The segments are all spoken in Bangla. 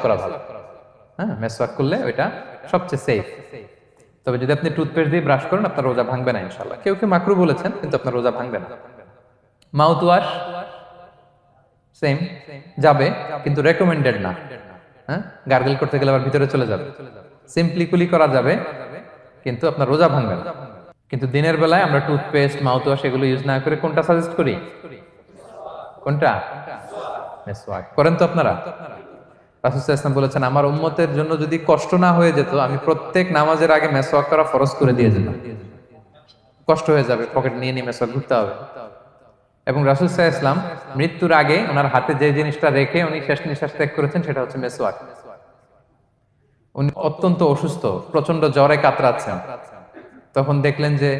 করা ভালো। হ্যাঁ, মেসওয়াক করলে ওইটা সবচেয়ে সেফ। তবে যদি আপনি টুথপেস্ট দিয়ে ব্রাশ করেন আপনার রোজা ভাঙবে না ইনশাআল্লাহ। কেউ কেউ মাকরু বলেছেন, কিন্তু আপনার রোজা ভাঙবে না। মাউথ ওয়াশ সেম যাবে, কিন্তু রেকমেন্ডেড না। হ্যাঁ, গার্গল করতে গেলে আবার ভিতরে চলে যাবে। সিম্পলি কুলি করা যাবে, কিন্তু আপনার রোজা ভাঙবে না। কিন্তু দিনের বেলায় আমরা টুথপেস্ট, মাউথ ওয়াশ এগুলো ইউজ না করে কোনটা সাজেস্ট করি? কোনটা? মেসওয়াক করেন তো আপনারা? রাসূল সাল্লাল্লাহু আলাইহি ওয়াসাল্লাম বলেছেন, আমার উম্মতের জন্য যদি কষ্ট না হয়ে যেত, আমি প্রত্যেক নামাজের আগে মেসওয়াক করা ফরজ করে দিয়ে যেতাম। কষ্ট হয়ে যাবে, পকেট নিয়ে নিয়ে মেসওয়াক ঘুরতে হবে। এবং রাসূল সাল্লাল্লাহু আলাইহি ওয়াসাল্লাম মৃত্যুর আগে ওনার হাতে যে জিনিসটা রেখে উনি শেষ নিঃশ্বাস ত্যাগ করেছেন সেটা হচ্ছে মেসওয়াক। উনি অত্যন্ত অসুস্থ, প্রচন্ড জ্বরে কাতরাচ্ছেন। তখন দেখলেন যে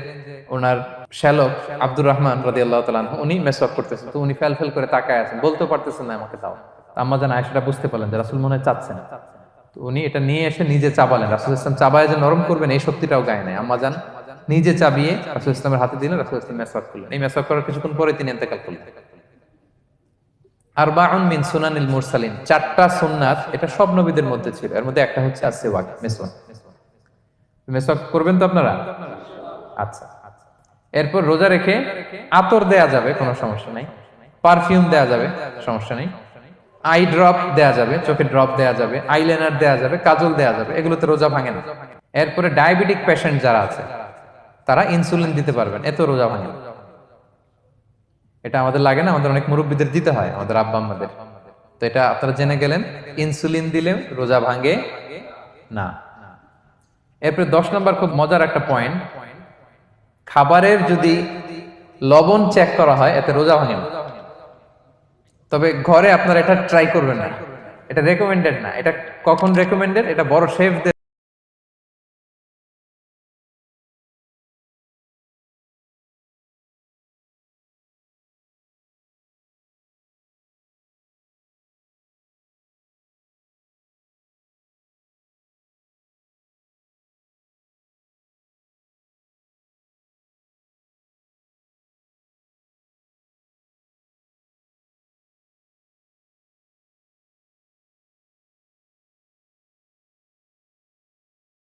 ওনার শ্যালক আব্দুর রহমান রাদিয়াল্লাহু তাআলা আনহু উনি মেসওয়াক করতেছেন, তো উনি ফেল ফেল করে তাকায় আছেন, বলতে পারতেছেন না আমাকে দাও। আম্মা জান আয়েশা বুঝতে পারলেন যে রাসূল মনে হয় চাচ্ছেন, তো উনি এটা নিয়ে এসে নিজে চাবালেন। রাসূল সাল্লাল্লাহু আলাইহি ওয়াসাল্লাম চাবায় যে নরম করবেন এই শক্তিটাও গায়ে নাই। আম্মা জান নিজে চাবিয়ে রাসূল সাল্লাল্লাহু আলাইহি ওয়াসাল্লামের হাতে দিলেন, রাসূল সাল্লাল্লাহু আলাইহি ওয়াসাল্লাম মেসওয়াক করলেন। এই মেসওয়াক করার কিছুক্ষণ পরে তিনি ইন্তেকাল করলেন। আরবাউন মিন সুনানিল মুরসালিন, চারটা সুন্নাত, এটা সব নবীদের মধ্যে ছিল। এর মধ্যে একটা হচ্ছে আসওয়াক, মেসওয়াক। মেসওয়াক করবেন তো আপনারা? আচ্ছা। এরপর রোজা রেখে আতর দেয়া যাবে, কোনো সমস্যা নাই। পারফিউম দেয়া যাবে, সমস্যা নেই। আই ড্রপ দেয়া যাবে, চোখে ড্রপ দেয়া যাবে, আইলাইনার দেয়া যাবে, কাজল দেয়া যাবে, এগুলোতে রোজা ভাঙে না। এরপরে ডায়াবেটিক পেশেন্ট যারা আছে তারা ইনসুলিন দিতে পারবেন, এত রোজা ভাঙে না। এটা আমাদের লাগে না, আমাদের অনেক মুরব্বীদের দিতে হয়, আমাদের আব্বা আম্মাদের। তো এটা আপনারা জেনে গেলেন, ইনসুলিন দিলেও রোজা ভাঙে না। এরপরে 10 নম্বর খুব মজার একটা পয়েন্ট, খাবারের যদি লবণ চেক করা হয় এতে রোজা ভাঙে না। তবে ঘরে আপনারা এটা ট্রাই করবেন না, এটা রেকমেন্ডেড না। এটা কখন রেকমেন্ডেড? এটা বড় শেফদের